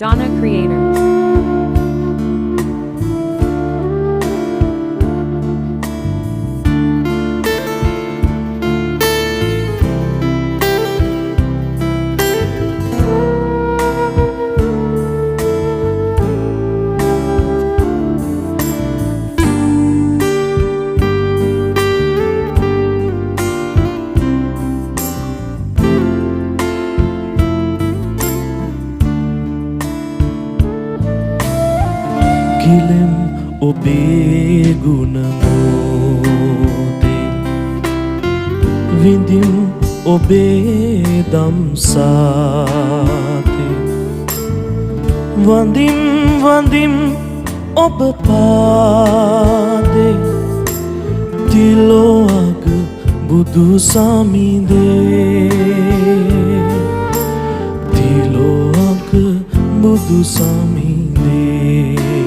Donna Creators. කිලෙම් ඔබේ ගුණ මෝතේ විඳිම් ඔබේ දම්සාතේ වඳිම් වඳිම් ඔබ පාදේ තිලෝඅග බුදු සමිඳේ තිලෝඅග බුදු සමිඳේ